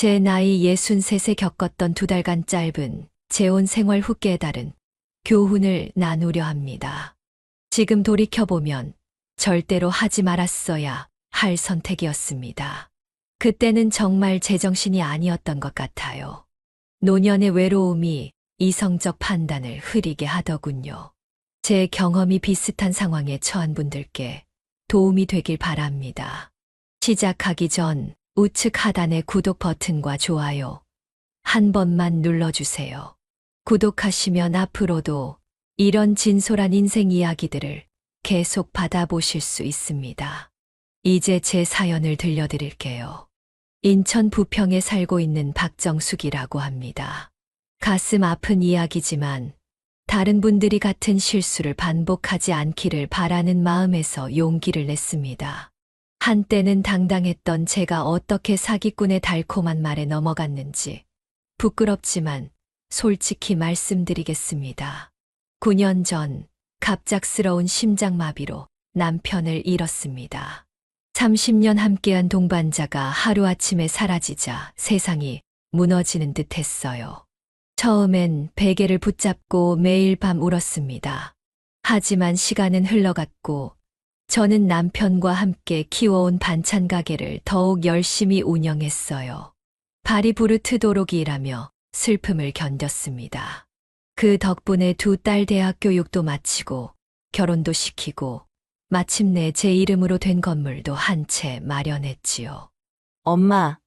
제 나이 63세 겪었던 2달간 짧은 재혼 생활 후 깨달은 교훈을 나누려 합니다. 지금 돌이켜보면 절대로 하지 말았어야 할 선택이었습니다. 그때는 정말 제정신이 아니었던 것 같아요. 노년의 외로움이 이성적 판단을 흐리게 하더군요. 제 경험이 비슷한 상황에 처한 분들께 도움이 되길 바랍니다. 시작하기 전 우측 하단의 구독 버튼과 좋아요 한 번만 눌러주세요. 구독하시면 앞으로도 이런 진솔한 인생 이야기들을 계속 받아보실 수 있습니다. 이제 제 사연을 들려드릴게요. 인천 부평에 살고 있는 박정숙이라고 합니다. 가슴 아픈 이야기지만 다른 분들이 같은 실수를 반복하지 않기를 바라는 마음에서 용기를 냈습니다. 한때는 당당했던 제가 어떻게 사기꾼의 달콤한 말에 넘어갔는지 부끄럽지만 솔직히 말씀드리겠습니다. 9년 전 갑작스러운 심장마비로 남편을 잃었습니다. 30년 함께한 동반자가 하루아침에 사라지자 세상이 무너지는 듯 했어요. 처음엔 베개를 붙잡고 매일 밤 울었습니다. 하지만 시간은 흘러갔고 저는 남편과 함께 키워온 반찬 가게를 더욱 열심히 운영했어요. 발이 부르트도록 일하며 슬픔을 견뎠습니다. 그 덕분에 2딸 대학 교육도 마치고 결혼도 시키고 마침내 제 이름으로 된 건물도 한 채 마련했지요. 엄마,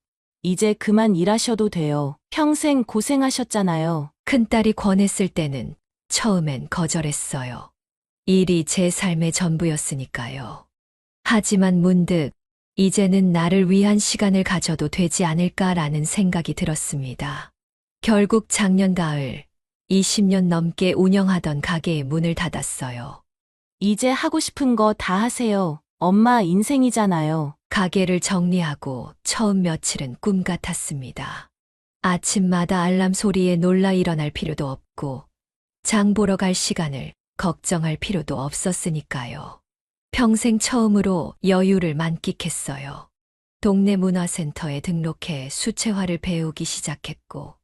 이제 그만 일하셔도 돼요. 평생 고생하셨잖아요. 큰딸이 권했을 때는 처음엔 거절했어요. 일이 제 삶의 전부였으니까요. 하지만 문득 이제는 나를 위한 시간을 가져도 되지 않을까라는 생각이 들었습니다. 결국 작년 가을 20년 넘게 운영하던 가게의 문을 닫았어요. 이제 하고 싶은 거 다 하세요. 엄마 인생이잖아요. 가게를 정리하고 처음 며칠은 꿈 같았습니다. 아침마다 알람 소리에 놀라 일어날 필요도 없고 장 보러 갈 시간을 걱정할 필요도 없었으니까요. 평생 처음으로 여유를 만끽했어요. 동네 문화센터에 등록해 수채화를 배우기 시작했고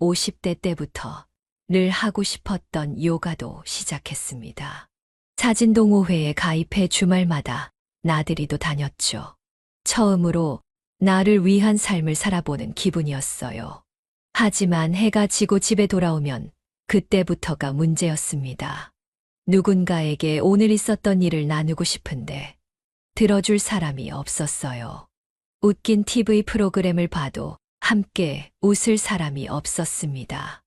50대 때부터 늘 하고 싶었던 요가도 시작했습니다. 사진동호회에 가입해 주말마다 나들이도 다녔죠. 처음으로 나를 위한 삶을 살아보는 기분이었어요. 하지만 해가 지고 집에 돌아오면 그때부터가 문제였습니다. 누군가에게 오늘 있었던 일을 나누고 싶은데 들어줄 사람이 없었어요. 웃긴 TV 프로그램을 봐도 함께 웃을 사람이 없었습니다.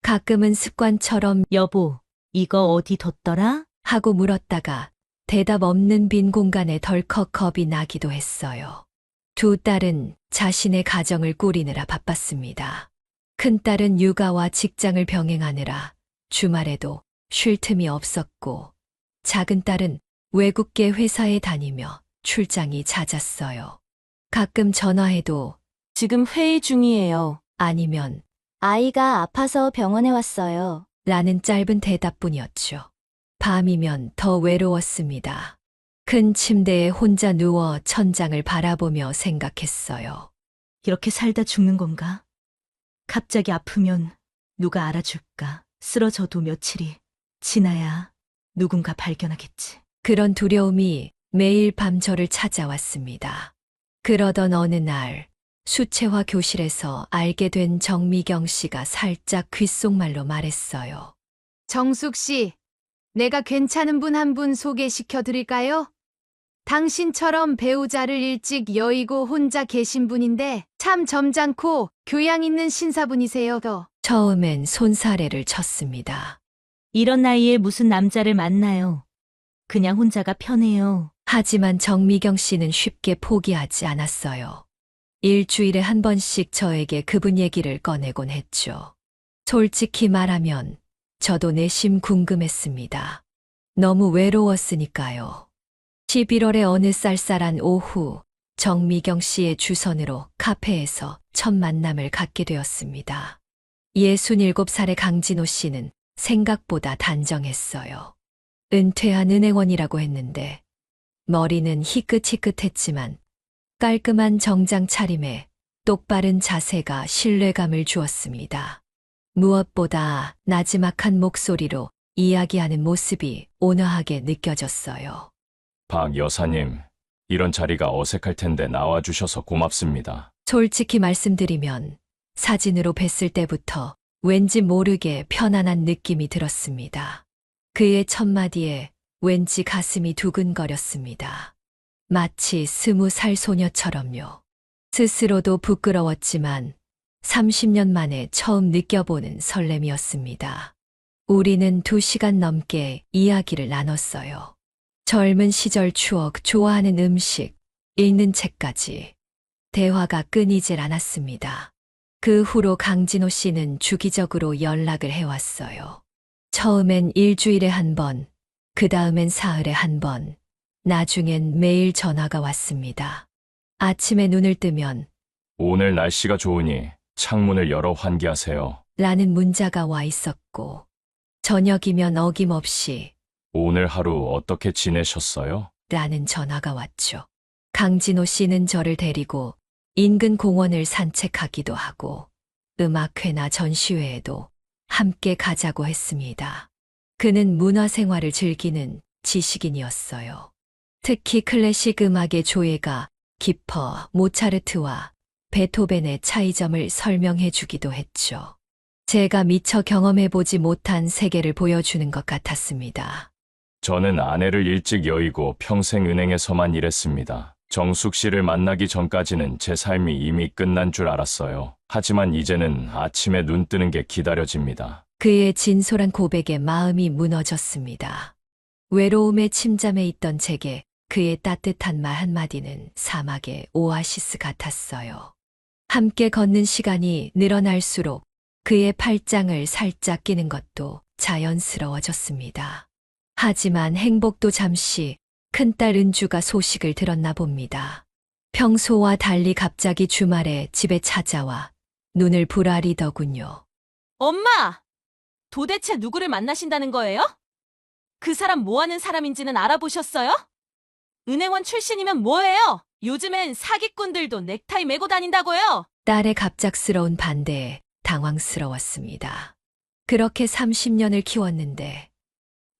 가끔은 습관처럼 여보, 이거 어디 뒀더라? 하고 물었다가 대답 없는 빈 공간에 덜컥 겁이 나기도 했어요. 2딸은 자신의 가정을 꾸리느라 바빴습니다. 큰딸은 육아와 직장을 병행하느라 주말에도 쉴 틈이 없었고 작은 딸은 외국계 회사에 다니며 출장이 잦았어요. 가끔 전화해도 지금 회의 중이에요. 아니면 아이가 아파서 병원에 왔어요. 라는 짧은 대답뿐이었죠. 밤이면 더 외로웠습니다. 큰 침대에 혼자 누워 천장을 바라보며 생각했어요. 이렇게 살다 죽는 건가? 갑자기 아프면 누가 알아줄까? 쓰러져도 며칠이 지나야 누군가 발견하겠지. 그런 두려움이 매일 밤 저를 찾아왔습니다. 그러던 어느 날 수채화 교실에서 알게 된 정미경 씨가 살짝 귓속말로 말했어요. 정숙 씨, 내가 괜찮은 분 한 분 소개시켜 드릴까요? 당신처럼 배우자를 일찍 여의고 혼자 계신 분인데 참 점잖고 교양 있는 신사분이세요. 처음엔 손사래를 쳤습니다. 이런 나이에 무슨 남자를 만나요? 그냥 혼자가 편해요. 하지만 정미경 씨는 쉽게 포기하지 않았어요. 일주일에 한 번씩 저에게 그분 얘기를 꺼내곤 했죠. 솔직히 말하면 저도 내심 궁금했습니다. 너무 외로웠으니까요. 11월의 어느 쌀쌀한 오후, 정미경 씨의 주선으로 카페에서 첫 만남을 갖게 되었습니다. 67살의 강진호 씨는 생각보다 단정했어요. 은퇴한 은행원이라고 했는데 머리는 희끗희끗했지만 깔끔한 정장 차림에 똑바른 자세가 신뢰감을 주었습니다. 무엇보다 나지막한 목소리로 이야기하는 모습이 온화하게 느껴졌어요. 박 여사님, 이런 자리가 어색할 텐데 나와주셔서 고맙습니다. 솔직히 말씀드리면 사진으로 뵀을 때부터 왠지 모르게 편안한 느낌이 들었습니다. 그의 첫마디에 왠지 가슴이 두근거렸습니다. 마치 20살 소녀처럼요. 스스로도 부끄러웠지만 30년 만에 처음 느껴보는 설렘이었습니다. 우리는 2시간 넘게 이야기를 나눴어요. 젊은 시절 추억, 좋아하는 음식, 읽는 책까지. 대화가 끊이질 않았습니다. 그 후로 강진호 씨는 주기적으로 연락을 해왔어요. 처음엔 일주일에 한 번, 그 다음엔 사흘에 한 번, 나중엔 매일 전화가 왔습니다. 아침에 눈을 뜨면 오늘 날씨가 좋으니 창문을 열어 환기하세요. 라는 문자가 와 있었고, 저녁이면 어김없이 오늘 하루 어떻게 지내셨어요? 라는 전화가 왔죠. 강진호 씨는 저를 데리고 인근 공원을 산책하기도 하고 음악회나 전시회에도 함께 가자고 했습니다. 그는 문화생활을 즐기는 지식인이었어요. 특히 클래식 음악의 조예가 깊어 모차르트와 베토벤의 차이점을 설명해 주기도 했죠. 제가 미처 경험해보지 못한 세계를 보여주는 것 같았습니다. 저는 아내를 일찍 여의고 평생 은행에서만 일했습니다. 정숙 씨를 만나기 전까지는 제 삶이 이미 끝난 줄 알았어요. 하지만 이제는 아침에 눈 뜨는 게 기다려집니다. 그의 진솔한 고백에 마음이 무너졌습니다. 외로움에 침잠해 있던 제게 그의 따뜻한 말 한마디는 사막의 오아시스 같았어요. 함께 걷는 시간이 늘어날수록 그의 팔짱을 살짝 끼는 것도 자연스러워졌습니다. 하지만 행복도 잠시 큰딸 은주가 소식을 들었나 봅니다. 평소와 달리 갑자기 주말에 집에 찾아와 눈을 부라리더군요. 엄마! 도대체 누구를 만나신다는 거예요? 그 사람 뭐 하는 사람인지는 알아보셨어요? 은행원 출신이면 뭐예요? 요즘엔 사기꾼들도 넥타이 메고 다닌다고요? 딸의 갑작스러운 반대에 당황스러웠습니다. 그렇게 30년을 키웠는데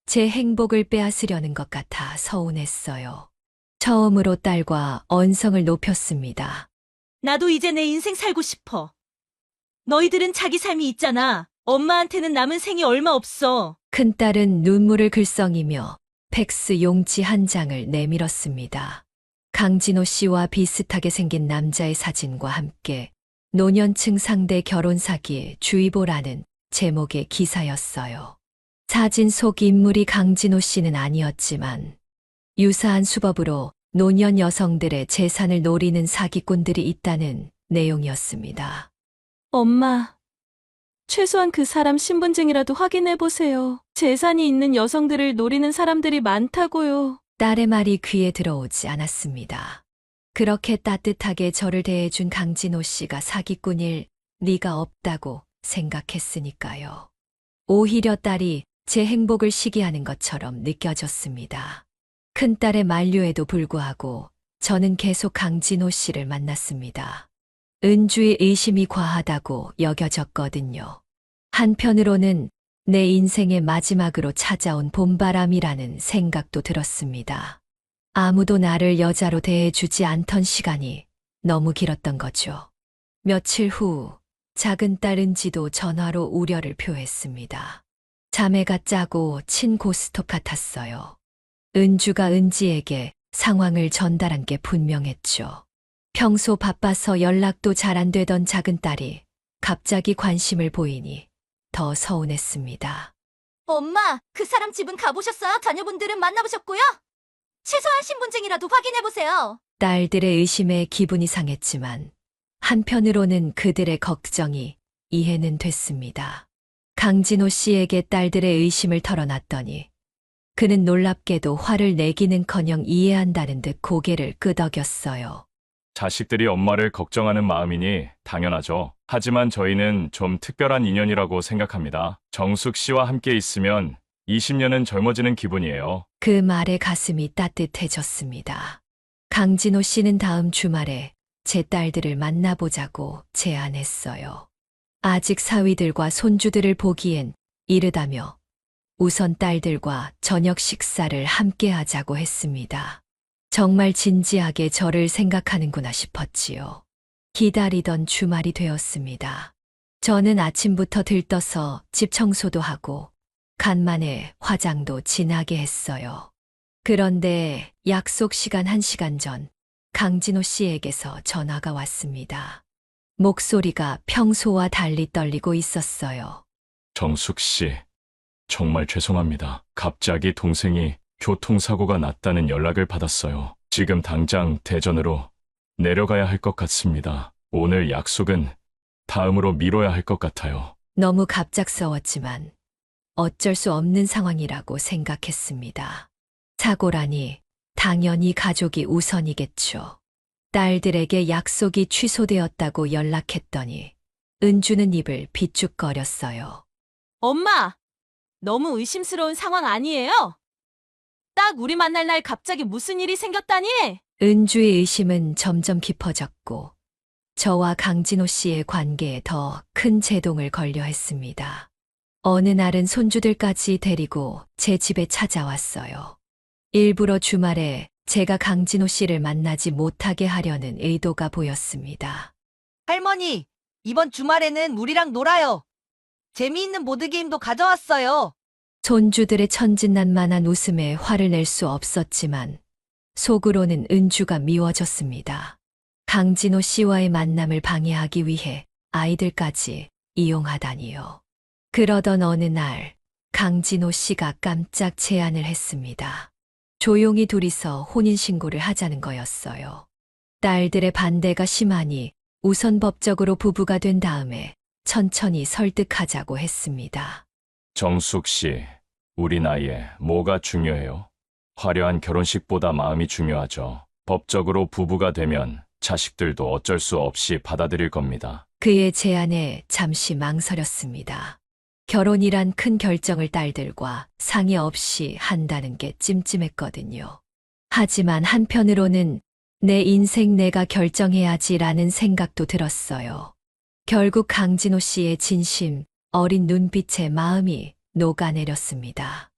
제 행복을 빼앗으려는 것 같아 서운했어요. 처음으로 딸과 언성을 높였습니다. 나도 이제 내 인생 살고 싶어. 너희들은 자기 삶이 있잖아. 엄마한테는 남은 생이 얼마 없어. 큰딸은 눈물을 글썽이며 팩스 용지 한 장을 내밀었습니다. 강진호 씨와 비슷하게 생긴 남자의 사진과 함께 노년층 상대 결혼 사기 주의보라는 제목의 기사였어요. 사진 속 인물이 강진호 씨는 아니었지만 유사한 수법으로 노년 여성들의 재산을 노리는 사기꾼들이 있다는 내용이었습니다. 엄마, 최소한 그 사람 신분증이라도 확인해보세요. 재산이 있는 여성들을 노리는 사람들이 많다고요. 딸의 말이 귀에 들어오지 않았습니다. 그렇게 따뜻하게 저를 대해준 강진호 씨가 사기꾼일 리가 없다고 생각했으니까요. 오히려 딸이 제 행복을 시기하는 것처럼 느껴졌습니다. 큰딸의 만류에도 불구하고 저는 계속 강진호 씨를 만났습니다. 은주의 의심이 과하다고 여겨졌거든요. 한편으로는 내 인생의 마지막으로 찾아온 봄바람이라는 생각도 들었습니다. 아무도 나를 여자로 대해주지 않던 시간이 너무 길었던 거죠. 며칠 후 작은 딸 은지도 전화로 우려를 표했습니다. 자매가 짜고 친 고스톱 같았어요. 은주가 은지에게 상황을 전달한 게 분명했죠. 평소 바빠서 연락도 잘 안 되던 작은 딸이 갑자기 관심을 보이니 더 서운했습니다. 엄마, 그 사람 집은 가보셨어요? 자녀분들은 만나보셨고요? 최소한 신분증이라도 확인해보세요. 딸들의 의심에 기분이 상했지만 한편으로는 그들의 걱정이 이해는 됐습니다. 강진호 씨에게 딸들의 의심을 털어놨더니 그는 놀랍게도 화를 내기는커녕 이해한다는 듯 고개를 끄덕였어요. 자식들이 엄마를 걱정하는 마음이니 당연하죠. 하지만 저희는 좀 특별한 인연이라고 생각합니다. 정숙 씨와 함께 있으면 20년은 젊어지는 기분이에요. 그 말에 가슴이 따뜻해졌습니다. 강진호 씨는 다음 주말에 제 딸들을 만나보자고 제안했어요. 아직 사위들과 손주들을 보기엔 이르다며 우선 딸들과 저녁 식사를 함께 하자고 했습니다. 정말 진지하게 저를 생각하는구나 싶었지요. 기다리던 주말이 되었습니다. 저는 아침부터 들떠서 집 청소도 하고 간만에 화장도 진하게 했어요. 그런데 약속 시간 1시간 전 강진호 씨에게서 전화가 왔습니다. 목소리가 평소와 달리 떨리고 있었어요. 정숙 씨, 정말 죄송합니다. 갑자기 동생이 교통사고가 났다는 연락을 받았어요. 지금 당장 대전으로 내려가야 할 것 같습니다. 오늘 약속은 다음으로 미뤄야 할 것 같아요. 너무 갑작스러웠지만 어쩔 수 없는 상황이라고 생각했습니다. 사고라니 당연히 가족이 우선이겠죠. 딸들에게 약속이 취소되었다고 연락했더니 은주는 입을 비쭉거렸어요. 엄마, 너무 의심스러운 상황 아니에요? 딱 우리 만날 날 갑자기 무슨 일이 생겼다니? 은주의 의심은 점점 깊어졌고 저와 강진호 씨의 관계에 더 큰 제동을 걸려 했습니다. 어느 날은 손주들까지 데리고 제 집에 찾아왔어요. 일부러 주말에 제가 강진호 씨를 만나지 못하게 하려는 의도가 보였습니다. 할머니, 이번 주말에는 우리랑 놀아요. 재미있는 보드게임도 가져왔어요. 손주들의 천진난만한 웃음에 화를 낼 수 없었지만 속으로는 은주가 미워졌습니다. 강진호 씨와의 만남을 방해하기 위해 아이들까지 이용하다니요. 그러던 어느 날 강진호 씨가 깜짝 제안을 했습니다. 조용히 둘이서 혼인신고를 하자는 거였어요. 딸들의 반대가 심하니 우선 법적으로 부부가 된 다음에 천천히 설득하자고 했습니다. 정숙 씨, 우리 나이에 뭐가 중요해요? 화려한 결혼식보다 마음이 중요하죠. 법적으로 부부가 되면 자식들도 어쩔 수 없이 받아들일 겁니다. 그의 제안에 잠시 망설였습니다. 결혼이란 큰 결정을 딸들과 상의 없이 한다는 게 찜찜했거든요. 하지만 한편으로는 내 인생 내가 결정해야지라는 생각도 들었어요. 결국 강진호 씨의 진심, 어린 눈빛에 마음이 녹아내렸습니다.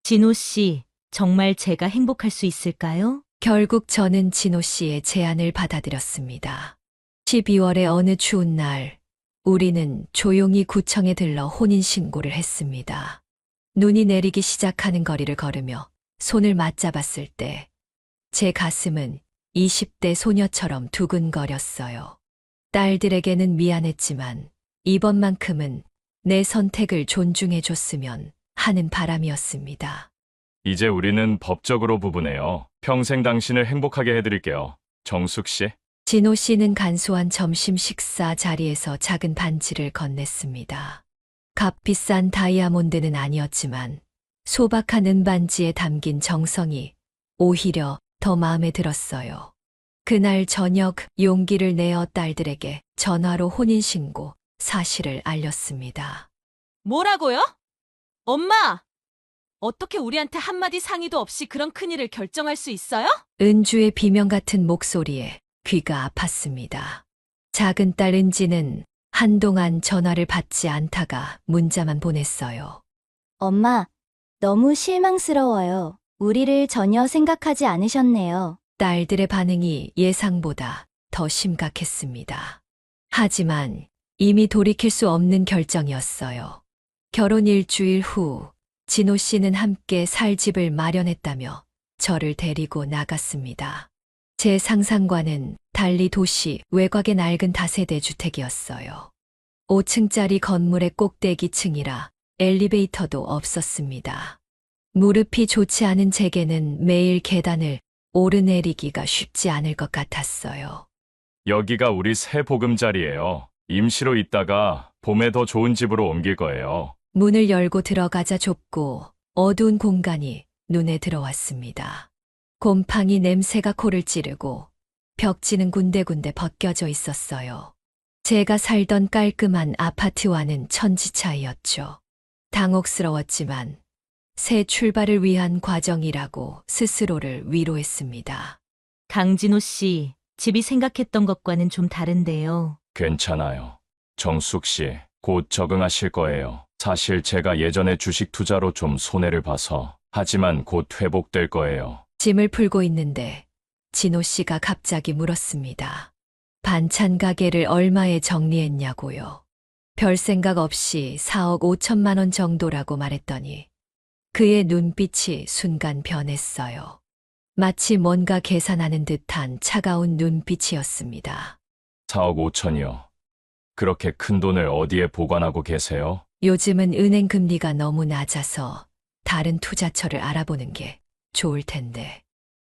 진호 씨, 정말 제가 행복할 수 있을까요? 결국 저는 진호 씨의 제안을 받아들였습니다. 12월의 어느 추운 날, 우리는 조용히 구청에 들러 혼인신고를 했습니다. 눈이 내리기 시작하는 거리를 걸으며 손을 맞잡았을 때, 제 가슴은 20대 소녀처럼 두근거렸어요. 딸들에게는 미안했지만, 이번만큼은 내 선택을 존중해줬으면 하는 바람이었습니다. 이제 우리는 법적으로 부부네요. 평생 당신을 행복하게 해드릴게요. 정숙 씨. 진호 씨는 간소한 점심 식사 자리에서 작은 반지를 건넸습니다. 값비싼 다이아몬드는 아니었지만 소박한 은반지에 담긴 정성이 오히려 더 마음에 들었어요. 그날 저녁 용기를 내어 딸들에게 전화로 혼인신고 사실을 알렸습니다. 뭐라고요? 엄마! 어떻게 우리한테 한마디 상의도 없이 그런 큰일을 결정할 수 있어요? 은주의 비명 같은 목소리에 귀가 아팠습니다. 작은 딸 은지는 한동안 전화를 받지 않다가 문자만 보냈어요. 엄마, 너무 실망스러워요. 우리를 전혀 생각하지 않으셨네요. 딸들의 반응이 예상보다 더 심각했습니다. 하지만 이미 돌이킬 수 없는 결정이었어요. 결혼 일주일 후 진호 씨는 함께 살 집을 마련했다며 저를 데리고 나갔습니다. 제 상상과는 달리 도시 외곽의 낡은 다세대 주택이었어요. 5층짜리 건물의 꼭대기층이라 엘리베이터도 없었습니다. 무릎이 좋지 않은 제게는 매일 계단을 오르내리기가 쉽지 않을 것 같았어요. 여기가 우리 새 보금자리예요. 임시로 있다가 봄에 더 좋은 집으로 옮길 거예요. 문을 열고 들어가자 좁고 어두운 공간이 눈에 들어왔습니다. 곰팡이 냄새가 코를 찌르고 벽지는 군데군데 벗겨져 있었어요. 제가 살던 깔끔한 아파트와는 천지 차이였죠. 당혹스러웠지만 새 출발을 위한 과정이라고 스스로를 위로했습니다. 강진호 씨, 집이 생각했던 것과는 좀 다른데요. 괜찮아요. 정숙 씨, 곧 적응하실 거예요. 사실 제가 예전에 주식 투자로 좀 손해를 봐서, 하지만 곧 회복될 거예요. 짐을 풀고 있는데 진호 씨가 갑자기 물었습니다. 반찬 가게를 얼마에 정리했냐고요. 별 생각 없이 4억 5천만 원 정도라고 말했더니 그의 눈빛이 순간 변했어요. 마치 뭔가 계산하는 듯한 차가운 눈빛이었습니다. 4억 5천이요. 그렇게 큰 돈을 어디에 보관하고 계세요? 요즘은 은행 금리가 너무 낮아서 다른 투자처를 알아보는 게 좋을 텐데.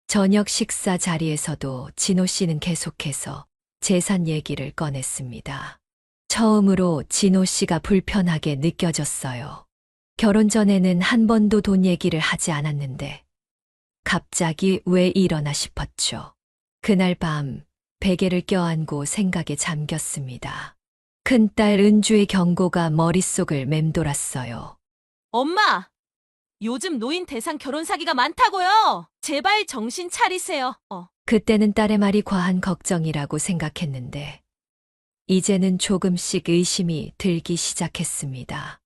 저녁 식사 자리에서도 진호 씨는 계속해서 재산 얘기를 꺼냈습니다. 처음으로 진호 씨가 불편하게 느껴졌어요. 결혼 전에는 한 번도 돈 얘기를 하지 않았는데 갑자기 왜 이러나 싶었죠. 그날 밤 베개를 껴안고 생각에 잠겼습니다. 큰딸 은주의 경고가 머릿속을 맴돌았어요. 엄마! 요즘 노인 대상 결혼 사기가 많다고요! 제발 정신 차리세요. 그때는 딸의 말이 과한 걱정이라고 생각했는데 이제는 조금씩 의심이 들기 시작했습니다.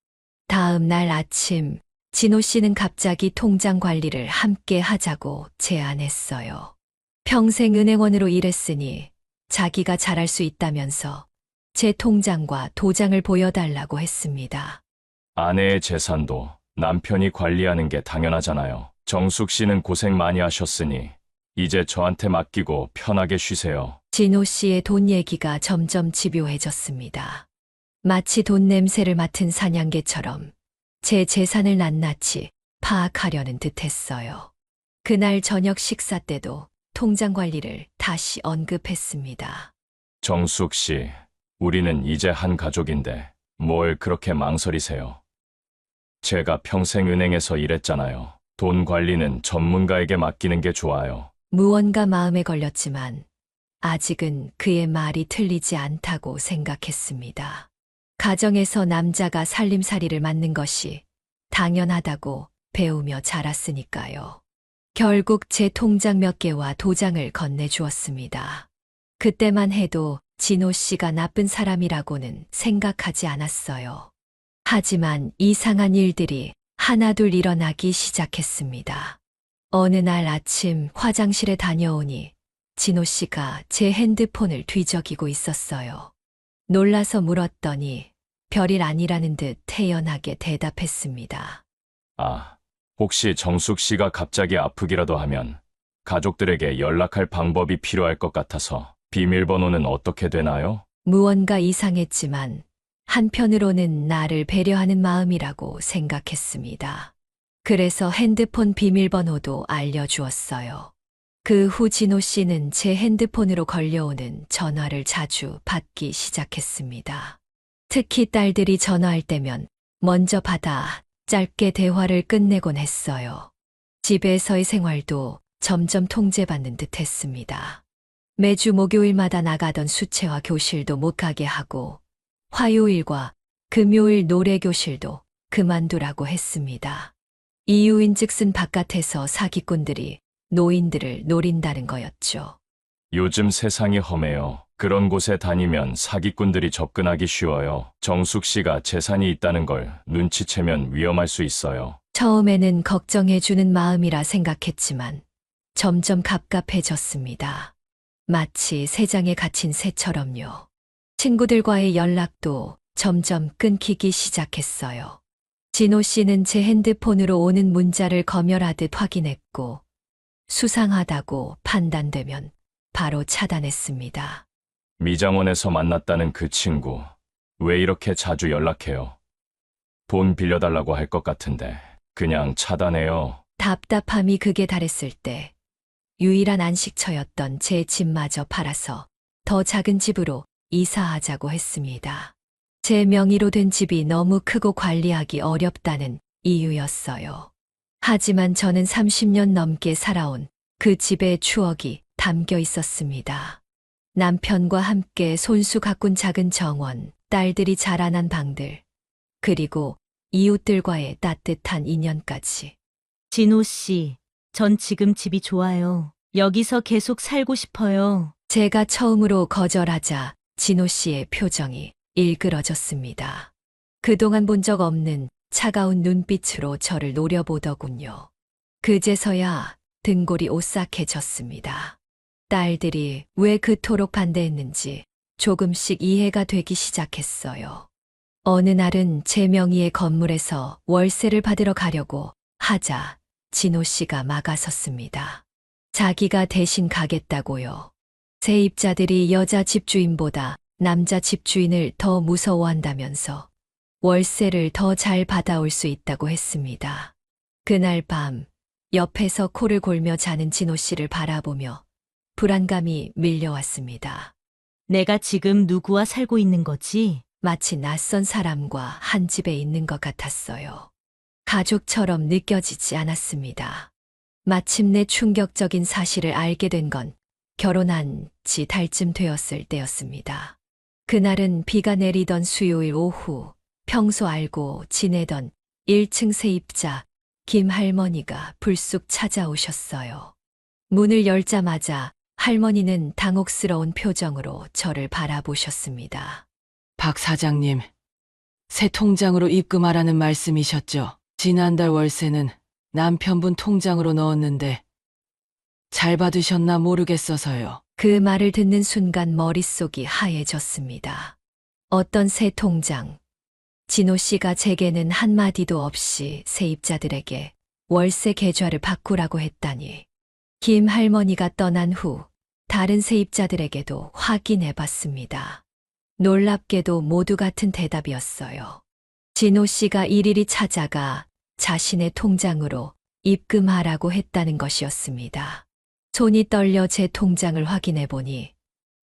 다음 날 아침 진호 씨는 갑자기 통장 관리를 함께 하자고 제안했어요. 평생 은행원으로 일했으니 자기가 잘할 수 있다면서 제 통장과 도장을 보여달라고 했습니다. 아내의 재산도 남편이 관리하는 게 당연하잖아요. 정숙 씨는 고생 많이 하셨으니 이제 저한테 맡기고 편하게 쉬세요. 진호 씨의 돈 얘기가 점점 집요해졌습니다. 마치 돈 냄새를 맡은 사냥개처럼 제 재산을 낱낱이 파악하려는 듯했어요. 그날 저녁 식사 때도 통장 관리를 다시 언급했습니다. 정숙 씨, 우리는 이제 한 가족인데 뭘 그렇게 망설이세요? 제가 평생 은행에서 일했잖아요. 돈 관리는 전문가에게 맡기는 게 좋아요. 무언가 마음에 걸렸지만 아직은 그의 말이 틀리지 않다고 생각했습니다. 가정에서 남자가 살림살이를 맡는 것이 당연하다고 배우며 자랐으니까요. 결국 제 통장 몇 개와 도장을 건네주었습니다. 그때만 해도 진호 씨가 나쁜 사람이라고는 생각하지 않았어요. 하지만 이상한 일들이 하나둘 일어나기 시작했습니다. 어느 날 아침 화장실에 다녀오니 진호 씨가 제 핸드폰을 뒤적이고 있었어요. 놀라서 물었더니 별일 아니라는 듯 태연하게 대답했습니다. 아, 혹시 정숙 씨가 갑자기 아프기라도 하면 가족들에게 연락할 방법이 필요할 것 같아서 비밀번호는 어떻게 되나요? 무언가 이상했지만 한편으로는 나를 배려하는 마음이라고 생각했습니다. 그래서 핸드폰 비밀번호도 알려주었어요. 그 후 진호 씨는 제 핸드폰으로 걸려오는 전화를 자주 받기 시작했습니다. 특히 딸들이 전화할 때면 먼저 받아 짧게 대화를 끝내곤 했어요. 집에서의 생활도 점점 통제받는 듯 했습니다. 매주 목요일마다 나가던 수채화 교실도 못 가게 하고 화요일과 금요일 노래교실도 그만두라고 했습니다. 이유인즉슨 바깥에서 사기꾼들이 노인들을 노린다는 거였죠. 요즘 세상이 험해요. 그런 곳에 다니면 사기꾼들이 접근하기 쉬워요. 정숙 씨가 재산이 있다는 걸 눈치채면 위험할 수 있어요. 처음에는 걱정해주는 마음이라 생각했지만 점점 갑갑해졌습니다. 마치 새장에 갇힌 새처럼요. 친구들과의 연락도 점점 끊기기 시작했어요. 진호 씨는 제 핸드폰으로 오는 문자를 검열하듯 확인했고 수상하다고 판단되면 바로 차단했습니다. 미장원에서 만났다는 그 친구, 왜 이렇게 자주 연락해요? 돈 빌려달라고 할 것 같은데 그냥 차단해요. 답답함이 극에 달했을 때 유일한 안식처였던 제 집마저 팔아서 더 작은 집으로 이사하자고 했습니다. 제 명의로 된 집이 너무 크고 관리하기 어렵다는 이유였어요. 하지만 저는 30년 넘게 살아온 그 집의 추억이 담겨 있었습니다. 남편과 함께 손수 가꾼 작은 정원, 딸들이 자라난 방들, 그리고 이웃들과의 따뜻한 인연까지. 진호 씨, 전 지금 집이 좋아요. 여기서 계속 살고 싶어요. 제가 처음으로 거절하자 진호 씨의 표정이 일그러졌습니다. 그동안 본 적 없는 차가운 눈빛으로 저를 노려보더군요. 그제서야 등골이 오싹해졌습니다. 딸들이 왜 그토록 반대했는지 조금씩 이해가 되기 시작했어요. 어느 날은 제 명의의 건물에서 월세를 받으러 가려고 하자 진호 씨가 막아섰습니다. 자기가 대신 가겠다고요. 세입자들이 여자 집주인보다 남자 집주인을 더 무서워한다면서 월세를 더 잘 받아올 수 있다고 했습니다. 그날 밤 옆에서 코를 골며 자는 진호 씨를 바라보며 불안감이 밀려왔습니다. 내가 지금 누구와 살고 있는 거지? 마치 낯선 사람과 한 집에 있는 것 같았어요. 가족처럼 느껴지지 않았습니다. 마침내 충격적인 사실을 알게 된 건 결혼한 지 달쯤 되었을 때였습니다. 그날은 비가 내리던 수요일 오후, 평소 알고 지내던 1층 세입자 김 할머니가 불쑥 찾아오셨어요. 문을 열자마자 할머니는 당혹스러운 표정으로 저를 바라보셨습니다. 박 사장님, 새 통장으로 입금하라는 말씀이셨죠? 지난달 월세는 남편분 통장으로 넣었는데 잘 받으셨나 모르겠어서요. 그 말을 듣는 순간 머릿속이 하얘졌습니다. 어떤 새 통장. 진호 씨가 제게는 한마디도 없이 세입자들에게 월세 계좌를 바꾸라고 했다니. 김 할머니가 떠난 후 다른 세입자들에게도 확인해 봤습니다. 놀랍게도 모두 같은 대답이었어요. 진호 씨가 일일이 찾아가 자신의 통장으로 입금하라고 했다는 것이었습니다. 손이 떨려 제 통장을 확인해 보니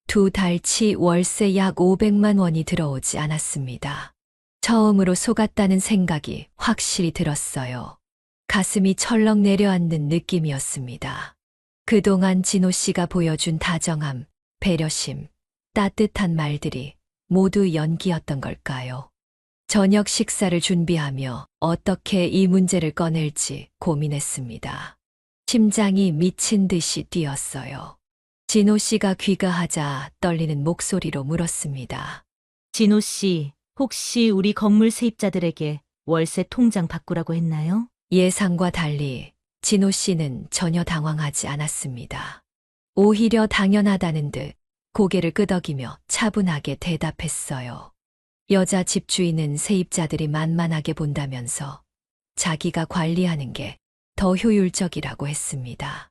2달치 월세 약 500만 원이 들어오지 않았습니다. 처음으로 속았다는 생각이 확실히 들었어요. 가슴이 철렁 내려앉는 느낌이었습니다. 그동안 진호 씨가 보여준 다정함, 배려심, 따뜻한 말들이 모두 연기였던 걸까요? 저녁 식사를 준비하며 어떻게 이 문제를 꺼낼지 고민했습니다. 심장이 미친 듯이 뛰었어요. 진호 씨가 귀가하자 떨리는 목소리로 물었습니다. 진호 씨, 혹시 우리 건물 세입자들에게 월세 통장 바꾸라고 했나요? 예상과 달리 진호 씨는 전혀 당황하지 않았습니다. 오히려 당연하다는 듯 고개를 끄덕이며 차분하게 대답했어요. 여자 집주인은 세입자들이 만만하게 본다면서 자기가 관리하는 게 더 효율적이라고 했습니다.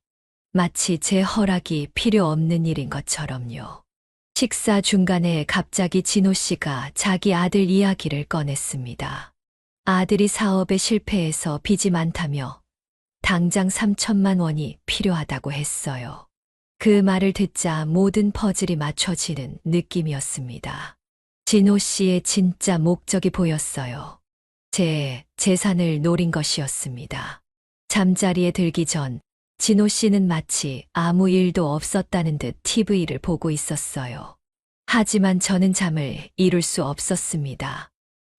마치 제 허락이 필요 없는 일인 것처럼요. 식사 중간에 갑자기 진호 씨가 자기 아들 이야기를 꺼냈습니다. 아들이 사업에 실패해서 빚이 많다며 당장 3천만 원이 필요하다고 했어요. 그 말을 듣자 모든 퍼즐이 맞춰지는 느낌이었습니다. 진호 씨의 진짜 목적이 보였어요. 제 재산을 노린 것이었습니다. 잠자리에 들기 전 진호 씨는 마치 아무 일도 없었다는 듯 TV를 보고 있었어요. 하지만 저는 잠을 이룰 수 없었습니다.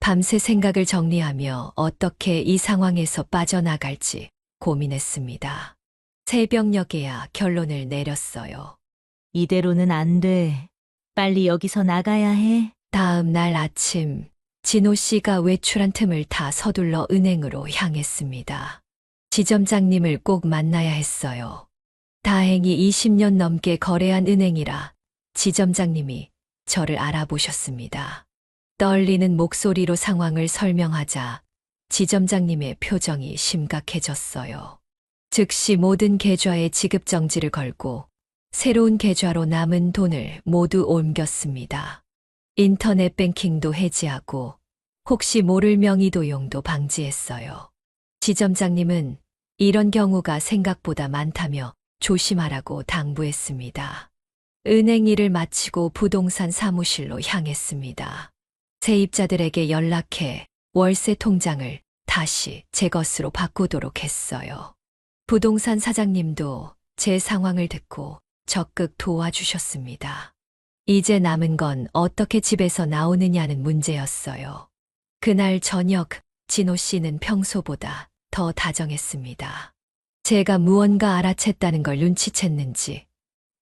밤새 생각을 정리하며 어떻게 이 상황에서 빠져나갈지 고민했습니다. 새벽녘에야 결론을 내렸어요. 이대로는 안 돼. 빨리 여기서 나가야 해. 다음 날 아침, 진호 씨가 외출한 틈을 타 서둘러 은행으로 향했습니다. 지점장님을 꼭 만나야 했어요. 다행히 20년 넘게 거래한 은행이라 지점장님이 저를 알아보셨습니다. 떨리는 목소리로 상황을 설명하자 지점장님의 표정이 심각해졌어요. 즉시 모든 계좌에 지급 정지를 걸고 새로운 계좌로 남은 돈을 모두 옮겼습니다. 인터넷 뱅킹도 해지하고 혹시 모를 명의 도용도 방지했어요. 지점장님은 이런 경우가 생각보다 많다며 조심하라고 당부했습니다. 은행 일을 마치고 부동산 사무실로 향했습니다. 세입자들에게 연락해 월세 통장을 다시 제 것으로 바꾸도록 했어요. 부동산 사장님도 제 상황을 듣고 적극 도와주셨습니다. 이제 남은 건 어떻게 집에서 나오느냐는 문제였어요. 그날 저녁 진호 씨는 평소보다 더 다정했습니다. 제가 무언가 알아챘다는 걸 눈치챘는지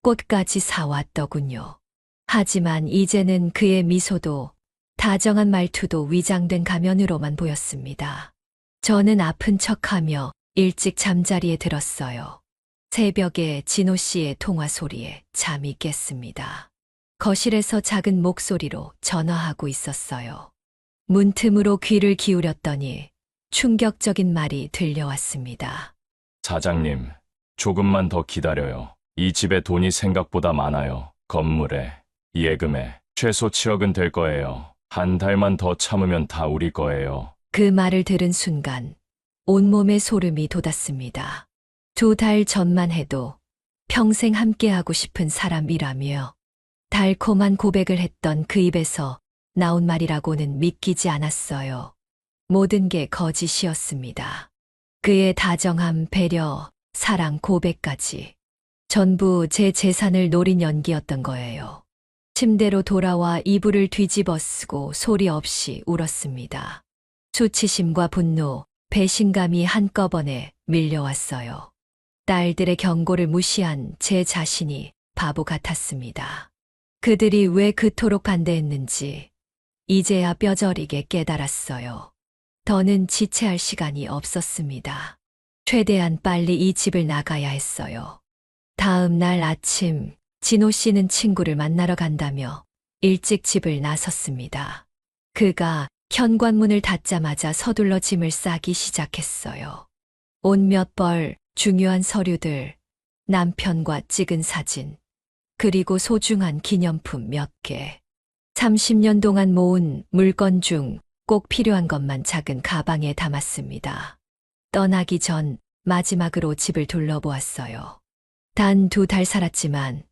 꽃까지 사왔더군요. 하지만 이제는 그의 미소도 다정한 말투도 위장된 가면으로만 보였습니다. 저는 아픈 척하며 일찍 잠자리에 들었어요. 새벽에 진호 씨의 통화 소리에 잠이 깼습니다. 거실에서 작은 목소리로 전화하고 있었어요. 문틈으로 귀를 기울였더니 충격적인 말이 들려왔습니다. 사장님, 조금만 더 기다려요. 이 집에 돈이 생각보다 많아요. 건물에, 예금에 최소 7억은 될 거예요. 한 달만 더 참으면 다 우리 거예요. 그 말을 들은 순간 온몸에 소름이 돋았습니다. 2달 전만 해도 평생 함께하고 싶은 사람이라며 달콤한 고백을 했던 그 입에서 나온 말이라고는 믿기지 않았어요. 모든 게 거짓이었습니다. 그의 다정함, 배려, 사랑, 고백까지 전부 제 재산을 노린 연기였던 거예요. 침대로 돌아와 이불을 뒤집어 쓰고 소리 없이 울었습니다. 수치심과 분노, 배신감이 한꺼번에 밀려왔어요. 딸들의 경고를 무시한 제 자신이 바보 같았습니다. 그들이 왜 그토록 반대했는지 이제야 뼈저리게 깨달았어요. 더는 지체할 시간이 없었습니다. 최대한 빨리 이 집을 나가야 했어요. 다음 날 아침 진호 씨는 친구를 만나러 간다며 일찍 집을 나섰습니다. 그가 현관문을 닫자마자 서둘러 짐을 싸기 시작했어요. 옷 몇 벌, 중요한 서류들, 남편과 찍은 사진, 그리고 소중한 기념품 몇 개. 30년 동안 모은 물건 중 꼭 필요한 것만 작은 가방에 담았습니다. 떠나기 전 마지막으로 집을 둘러보았어요. 단 2달 살았지만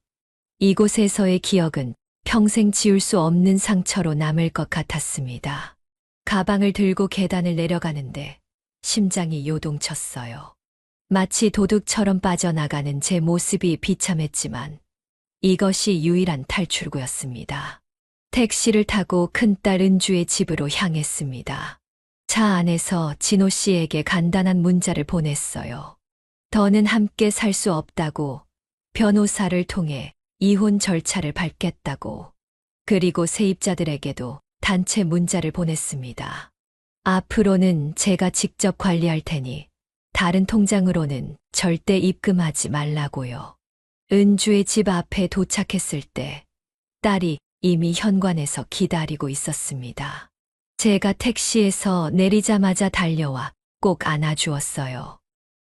이곳에서의 기억은 평생 지울 수 없는 상처로 남을 것 같았습니다. 가방을 들고 계단을 내려가는데 심장이 요동쳤어요. 마치 도둑처럼 빠져나가는 제 모습이 비참했지만 이것이 유일한 탈출구였습니다. 택시를 타고 큰딸 은주의 집으로 향했습니다. 차 안에서 진호 씨에게 간단한 문자를 보냈어요. 더는 함께 살 수 없다고, 변호사를 통해 이혼 절차를 밟겠다고, 그리고 세입자들에게도 단체 문자를 보냈습니다. 앞으로는 제가 직접 관리할 테니 다른 통장으로는 절대 입금하지 말라고요. 은주의 집 앞에 도착했을 때 딸이 이미 현관에서 기다리고 있었습니다. 제가 택시에서 내리자마자 달려와 꼭 안아주었어요.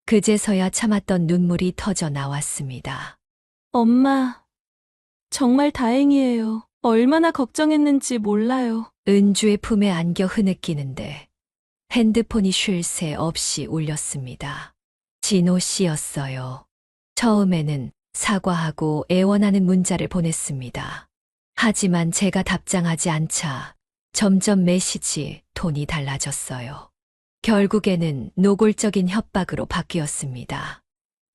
그제서야 참았던 눈물이 터져 나왔습니다. 엄마, 정말 다행이에요. 얼마나 걱정했는지 몰라요. 은주의 품에 안겨 흐느끼는데 핸드폰이 쉴 새 없이 울렸습니다. 진호 씨였어요. 처음에는 사과하고 애원하는 문자를 보냈습니다. 하지만 제가 답장하지 않자 점점 메시지 톤이 달라졌어요. 결국에는 노골적인 협박으로 바뀌었습니다.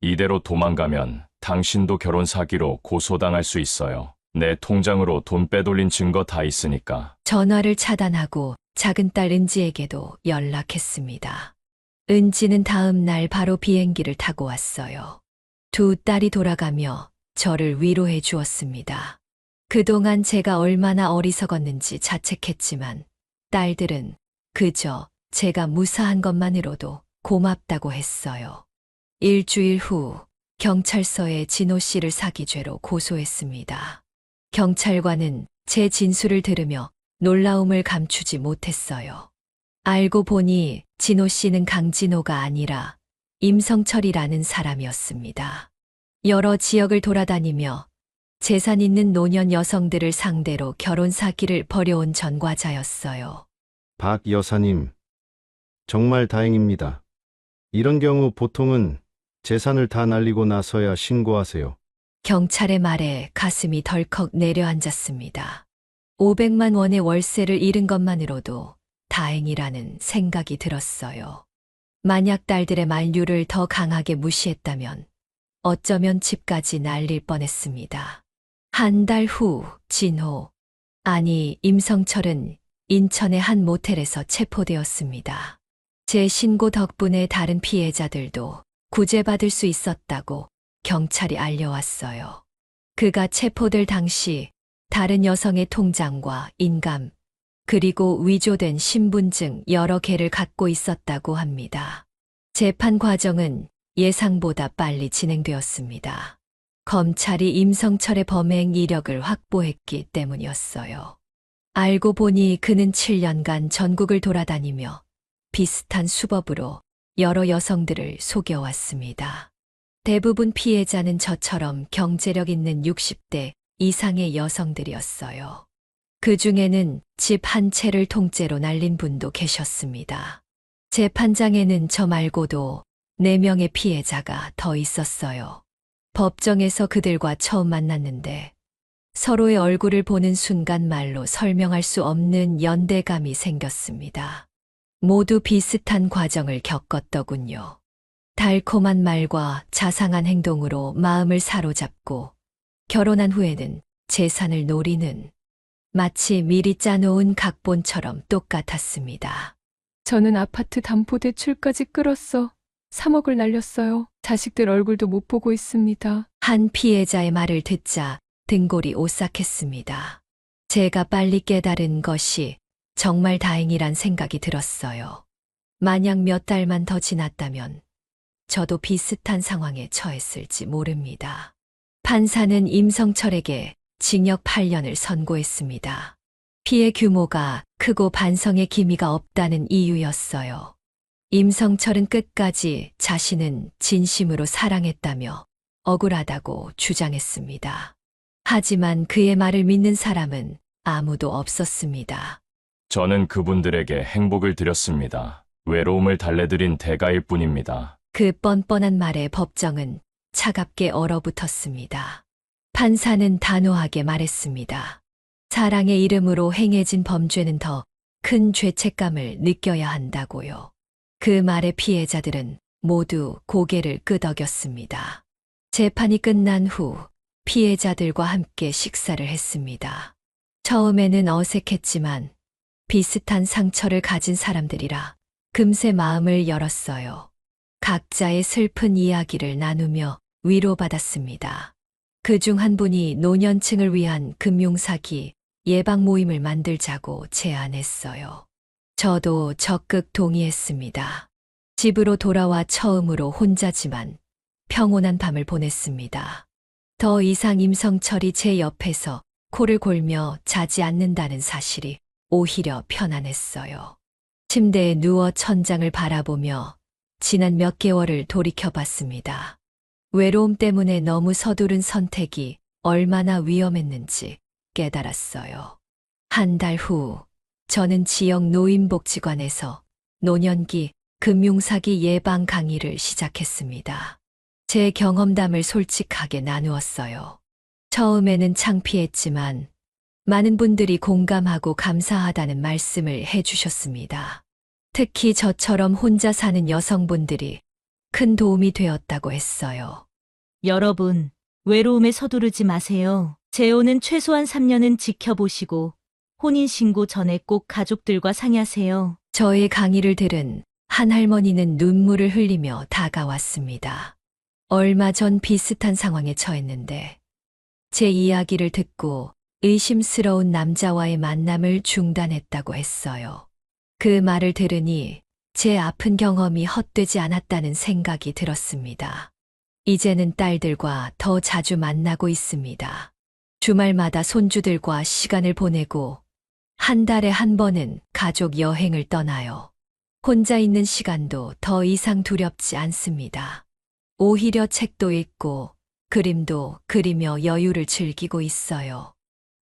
이대로 도망가면 당신도 결혼 사기로 고소당할 수 있어요. 내 통장으로 돈 빼돌린 증거 다 있으니까. 전화를 차단하고 작은 딸 은지에게도 연락했습니다. 은지는 다음 날 바로 비행기를 타고 왔어요. 2 딸이 돌아가며 저를 위로해 주었습니다. 그동안 제가 얼마나 어리석었는지 자책했지만 딸들은 그저 제가 무사한 것만으로도 고맙다고 했어요. 일주일 후 경찰서에 진호 씨를 사기죄로 고소했습니다. 경찰관은 제 진술을 들으며 놀라움을 감추지 못했어요. 알고 보니 진호 씨는 강진호가 아니라 임성철이라는 사람이었습니다. 여러 지역을 돌아다니며 재산 있는 노년 여성들을 상대로 결혼 사기를 벌여온 전과자였어요. 박 여사님, 정말 다행입니다. 이런 경우 보통은 재산을 다 날리고 나서야 신고하세요. 경찰의 말에 가슴이 덜컥 내려앉았습니다. 500만 원의 월세를 잃은 것만으로도 다행이라는 생각이 들었어요. 만약 딸들의 만류를 더 강하게 무시했다면 어쩌면 집까지 날릴 뻔했습니다. 한 달 후 진호, 아니 임성철은 인천의 한 모텔에서 체포되었습니다. 제 신고 덕분에 다른 피해자들도 구제받을 수 있었다고 경찰이 알려왔어요. 그가 체포될 당시 다른 여성의 통장과 인감, 그리고 위조된 신분증 여러 개를 갖고 있었다고 합니다. 재판 과정은 예상보다 빨리 진행되었습니다. 검찰이 임성철의 범행 이력을 확보했기 때문이었어요. 알고 보니 그는 7년간 전국을 돌아다니며 비슷한 수법으로 여러 여성들을 속여왔습니다. 대부분 피해자는 저처럼 경제력 있는 60대 이상의 여성들이었어요. 그 중에는 집 한 채를 통째로 날린 분도 계셨습니다. 재판장에는 저 말고도 4명의 피해자가 더 있었어요. 법정에서 그들과 처음 만났는데 서로의 얼굴을 보는 순간 말로 설명할 수 없는 연대감이 생겼습니다. 모두 비슷한 과정을 겪었더군요. 달콤한 말과 자상한 행동으로 마음을 사로잡고 결혼한 후에는 재산을 노리는 마치 미리 짜놓은 각본처럼 똑같았습니다. 저는 아파트 담보대출까지 끌었어 3억을 날렸어요. 자식들 얼굴도 못 보고 있습니다. 한 피해자의 말을 듣자 등골이 오싹했습니다. 제가 빨리 깨달은 것이 정말 다행이란 생각이 들었어요. 만약 몇 달만 더 지났다면 저도 비슷한 상황에 처했을지 모릅니다. 판사는 임성철에게 징역 8년을 선고했습니다. 피해 규모가 크고 반성의 기미가 없다는 이유였어요. 임성철은 끝까지 자신은 진심으로 사랑했다며 억울하다고 주장했습니다. 하지만 그의 말을 믿는 사람은 아무도 없었습니다. 저는 그분들에게 행복을 드렸습니다. 외로움을 달래드린 대가일 뿐입니다. 그 뻔뻔한 말에 법정은 차갑게 얼어붙었습니다. 판사는 단호하게 말했습니다. 사랑의 이름으로 행해진 범죄는 더 큰 죄책감을 느껴야 한다고요. 그 말에 피해자들은 모두 고개를 끄덕였습니다. 재판이 끝난 후 피해자들과 함께 식사를 했습니다. 처음에는 어색했지만 비슷한 상처를 가진 사람들이라 금세 마음을 열었어요. 각자의 슬픈 이야기를 나누며 위로받았습니다. 그중 한 분이 노년층을 위한 금융사기 예방 모임을 만들자고 제안했어요. 저도 적극 동의했습니다. 집으로 돌아와 처음으로 혼자지만 평온한 밤을 보냈습니다. 더 이상 임성철이 제 옆에서 코를 골며 자지 않는다는 사실이 오히려 편안했어요. 침대에 누워 천장을 바라보며 지난 몇 개월을 돌이켜봤습니다. 외로움 때문에 너무 서두른 선택이 얼마나 위험했는지 깨달았어요. 한 달 후, 저는 지역 노인복지관에서 노년기 금융사기 예방 강의를 시작했습니다. 제 경험담을 솔직하게 나누었어요. 처음에는 창피했지만 많은 분들이 공감하고 감사하다는 말씀을 해주셨습니다. 특히 저처럼 혼자 사는 여성분들이 큰 도움이 되었다고 했어요. 여러분, 외로움에 서두르지 마세요. 재혼은 최소한 3년은 지켜보시고 혼인신고 전에 꼭 가족들과 상의하세요. 저의 강의를 들은 한 할머니는 눈물을 흘리며 다가왔습니다. 얼마 전 비슷한 상황에 처했는데 제 이야기를 듣고 의심스러운 남자와의 만남을 중단했다고 했어요. 그 말을 들으니 제 아픈 경험이 헛되지 않았다는 생각이 들었습니다. 이제는 딸들과 더 자주 만나고 있습니다. 주말마다 손주들과 시간을 보내고 한 달에 한 번은 가족 여행을 떠나요. 혼자 있는 시간도 더 이상 두렵지 않습니다. 오히려 책도 읽고 그림도 그리며 여유를 즐기고 있어요.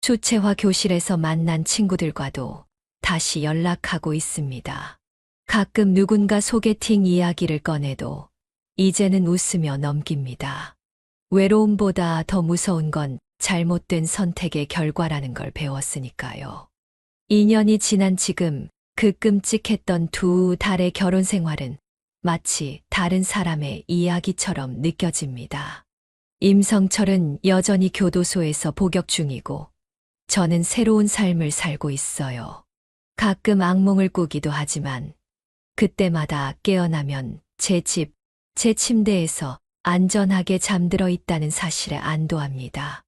수채화 교실에서 만난 친구들과도 다시 연락하고 있습니다. 가끔 누군가 소개팅 이야기를 꺼내도 이제는 웃으며 넘깁니다. 외로움보다 더 무서운 건 잘못된 선택의 결과라는 걸 배웠으니까요. 2년이 지난 지금 그 끔찍했던 2달의 결혼 생활은 마치 다른 사람의 이야기처럼 느껴집니다. 임성철은 여전히 교도소에서 복역 중이고 저는 새로운 삶을 살고 있어요. 가끔 악몽을 꾸기도 하지만 그때마다 깨어나면 제 집, 제 침대에서 안전하게 잠들어 있다는 사실에 안도합니다.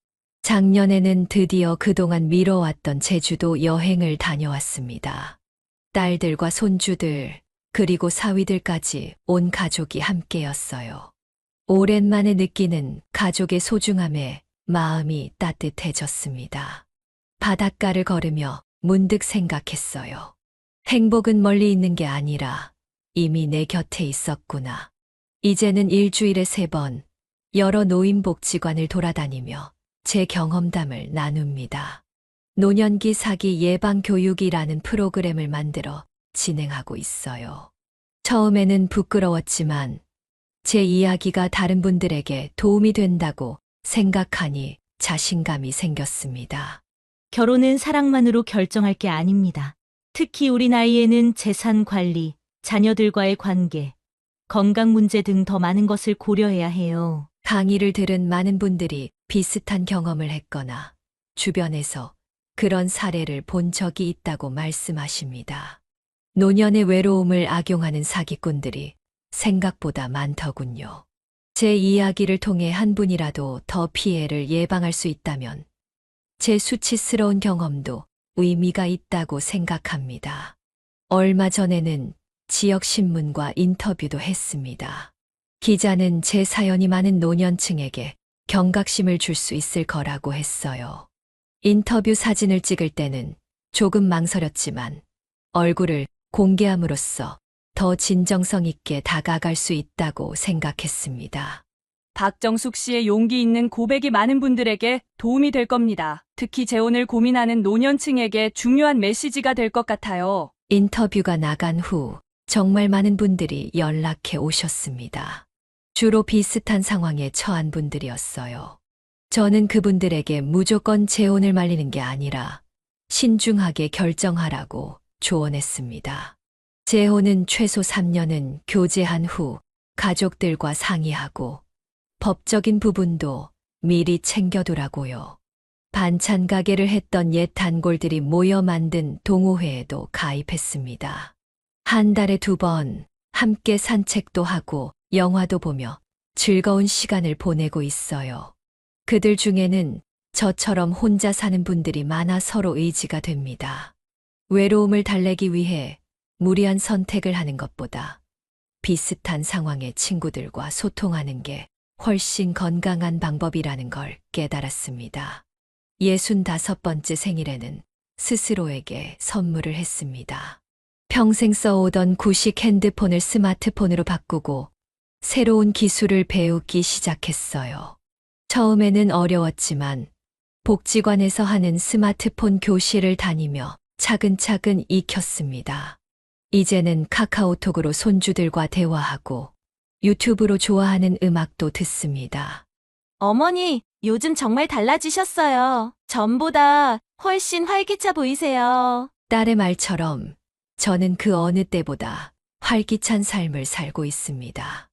작년에는 드디어 그동안 미뤄왔던 제주도 여행을 다녀왔습니다. 딸들과 손주들, 그리고 사위들까지 온 가족이 함께였어요. 오랜만에 느끼는 가족의 소중함에 마음이 따뜻해졌습니다. 바닷가를 걸으며 문득 생각했어요. 행복은 멀리 있는 게 아니라 이미 내 곁에 있었구나. 이제는 일주일에 3번 여러 노인복지관을 돌아다니며 제 경험담을 나눕니다. 노년기 사기 예방 교육이라는 프로그램을 만들어 진행하고 있어요. 처음에는 부끄러웠지만 제 이야기가 다른 분들에게 도움이 된다고 생각하니 자신감이 생겼습니다. 결혼은 사랑만으로 결정할 게 아닙니다. 특히 우리 나이에는 재산 관리, 자녀들과의 관계, 건강 문제 등 더 많은 것을 고려해야 해요. 강의를 들은 많은 분들이 비슷한 경험을 했거나 주변에서 그런 사례를 본 적이 있다고 말씀하십니다. 노년의 외로움을 악용하는 사기꾼들이 생각보다 많더군요. 제 이야기를 통해 한 분이라도 더 피해를 예방할 수 있다면 제 수치스러운 경험도 의미가 있다고 생각합니다. 얼마 전에는 지역신문과 인터뷰도 했습니다. 기자는 제 사연이 많은 노년층에게 경각심을 줄 수 있을 거라고 했어요. 인터뷰 사진을 찍을 때는 조금 망설였지만 얼굴을 공개함으로써 더 진정성 있게 다가갈 수 있다고 생각했습니다. 박정숙 씨의 용기 있는 고백이 많은 분들에게 도움이 될 겁니다. 특히 재혼을 고민하는 노년층에게 중요한 메시지가 될 것 같아요. 인터뷰가 나간 후 정말 많은 분들이 연락해 오셨습니다. 주로 비슷한 상황에 처한 분들이었어요. 저는 그분들에게 무조건 재혼을 말리는 게 아니라 신중하게 결정하라고 조언했습니다. 재혼은 최소 3년은 교제한 후 가족들과 상의하고 법적인 부분도 미리 챙겨두라고요. 반찬 가게를 했던 옛 단골들이 모여 만든 동호회에도 가입했습니다. 한 달에 2번 함께 산책도 하고 영화도 보며 즐거운 시간을 보내고 있어요. 그들 중에는 저처럼 혼자 사는 분들이 많아 서로 의지가 됩니다. 외로움을 달래기 위해 무리한 선택을 하는 것보다 비슷한 상황의 친구들과 소통하는 게 훨씬 건강한 방법이라는 걸 깨달았습니다. 65번째 생일에는 스스로에게 선물을 했습니다. 평생 써오던 구식 핸드폰을 스마트폰으로 바꾸고 새로운 기술을 배우기 시작했어요. 처음에는 어려웠지만 복지관에서 하는 스마트폰 교실을 다니며 차근차근 익혔습니다. 이제는 카카오톡으로 손주들과 대화하고 유튜브로 좋아하는 음악도 듣습니다. 어머니, 요즘 정말 달라지셨어요. 전보다 훨씬 활기차 보이세요. 딸의 말처럼 저는 그 어느 때보다 활기찬 삶을 살고 있습니다.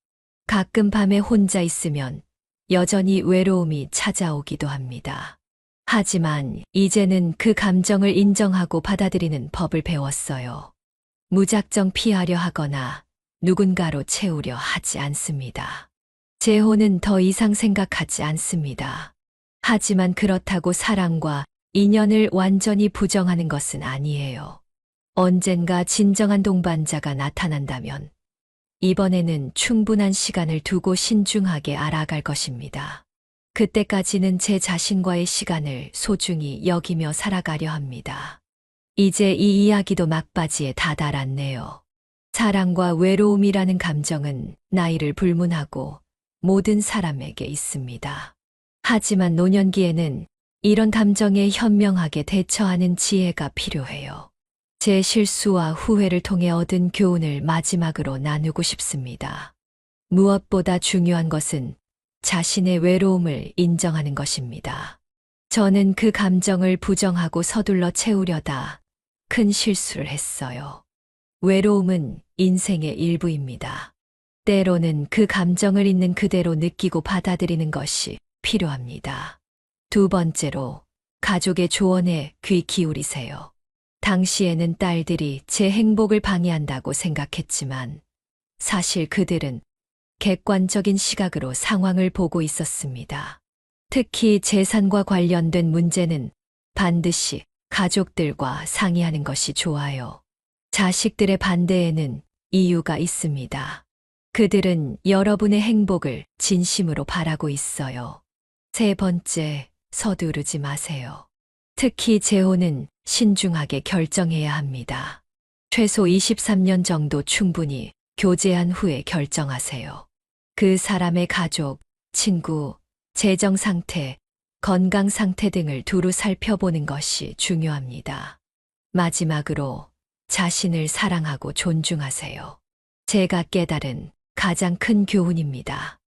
가끔 밤에 혼자 있으면 여전히 외로움이 찾아오기도 합니다. 하지만 이제는 그 감정을 인정하고 받아들이는 법을 배웠어요. 무작정 피하려 하거나 누군가로 채우려 하지 않습니다. 재혼은 더 이상 생각하지 않습니다. 하지만 그렇다고 사랑과 인연을 완전히 부정하는 것은 아니에요. 언젠가 진정한 동반자가 나타난다면 이번에는 충분한 시간을 두고 신중하게 알아갈 것입니다. 그때까지는 제 자신과의 시간을 소중히 여기며 살아가려 합니다. 이제 이 이야기도 막바지에 다다랐네요. 사랑과 외로움이라는 감정은 나이를 불문하고 모든 사람에게 있습니다. 하지만 노년기에는 이런 감정에 현명하게 대처하는 지혜가 필요해요. 제 실수와 후회를 통해 얻은 교훈을 마지막으로 나누고 싶습니다. 무엇보다 중요한 것은 자신의 외로움을 인정하는 것입니다. 저는 그 감정을 부정하고 서둘러 채우려다 큰 실수를 했어요. 외로움은 인생의 일부입니다. 때로는 그 감정을 있는 그대로 느끼고 받아들이는 것이 필요합니다. 2번째로, 가족의 조언에 귀 기울이세요. 당시에는 딸들이 제 행복을 방해한다고 생각했지만 사실 그들은 객관적인 시각으로 상황을 보고 있었습니다. 특히 재산과 관련된 문제는 반드시 가족들과 상의하는 것이 좋아요. 자식들의 반대에는 이유가 있습니다. 그들은 여러분의 행복을 진심으로 바라고 있어요. 세 번째, 서두르지 마세요. 특히 재혼은 신중하게 결정해야 합니다. 최소 23년 정도 충분히 교제한 후에 결정하세요. 그 사람의 가족, 친구, 재정 상태, 건강 상태 등을 두루 살펴보는 것이 중요합니다. 마지막으로 자신을 사랑하고 존중하세요. 제가 깨달은 가장 큰 교훈입니다.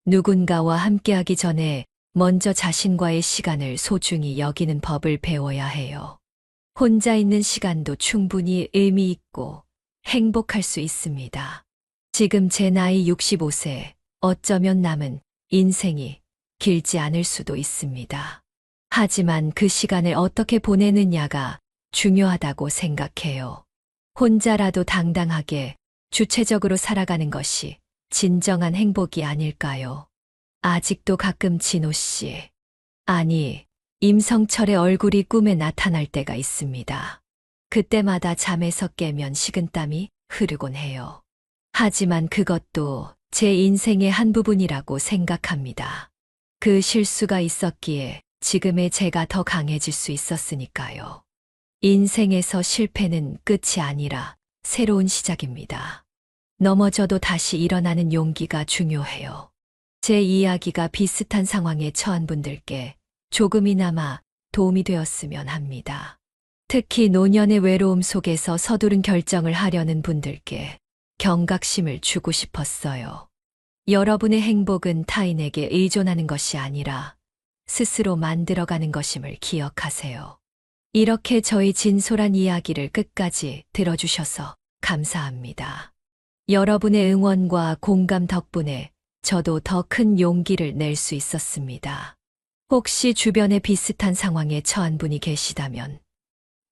누군가와 함께하기 전에 먼저 자신과의 시간을 소중히 여기는 법을 배워야 해요. 혼자 있는 시간도 충분히 의미 있고 행복할 수 있습니다. 지금 제 나이 65세, 어쩌면 남은 인생이 길지 않을 수도 있습니다. 하지만 그 시간을 어떻게 보내느냐가 중요하다고 생각해요. 혼자라도 당당하게 주체적으로 살아가는 것이 진정한 행복이 아닐까요? 아직도 가끔 진호 씨, 아니, 임성철의 얼굴이 꿈에 나타날 때가 있습니다. 그때마다 잠에서 깨면 식은땀이 흐르곤 해요. 하지만 그것도 제 인생의 한 부분이라고 생각합니다. 그 실수가 있었기에 지금의 제가 더 강해질 수 있었으니까요. 인생에서 실패는 끝이 아니라 새로운 시작입니다. 넘어져도 다시 일어나는 용기가 중요해요. 제 이야기가 비슷한 상황에 처한 분들께 조금이나마 도움이 되었으면 합니다. 특히 노년의 외로움 속에서 서두른 결정을 하려는 분들께 경각심을 주고 싶었어요. 여러분의 행복은 타인에게 의존하는 것이 아니라 스스로 만들어가는 것임을 기억하세요. 이렇게 저희 진솔한 이야기를 끝까지 들어주셔서 감사합니다. 여러분의 응원과 공감 덕분에 저도 더 큰 용기를 낼 수 있었습니다. 혹시 주변에 비슷한 상황에 처한 분이 계시다면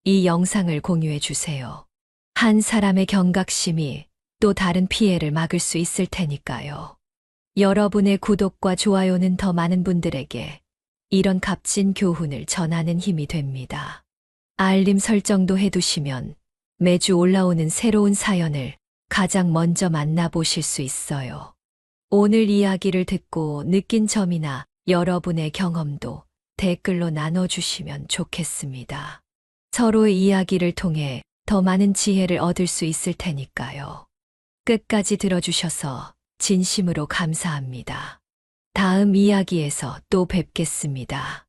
이 영상을 공유해 주세요. 한 사람의 경각심이 또 다른 피해를 막을 수 있을 테니까요. 여러분의 구독과 좋아요는 더 많은 분들에게 이런 값진 교훈을 전하는 힘이 됩니다. 알림 설정도 해두시면 매주 올라오는 새로운 사연을 가장 먼저 만나보실 수 있어요. 오늘 이야기를 듣고 느낀 점이나 여러분의 경험도 댓글로 나눠주시면 좋겠습니다. 서로의 이야기를 통해 더 많은 지혜를 얻을 수 있을 테니까요. 끝까지 들어주셔서 진심으로 감사합니다. 다음 이야기에서 또 뵙겠습니다.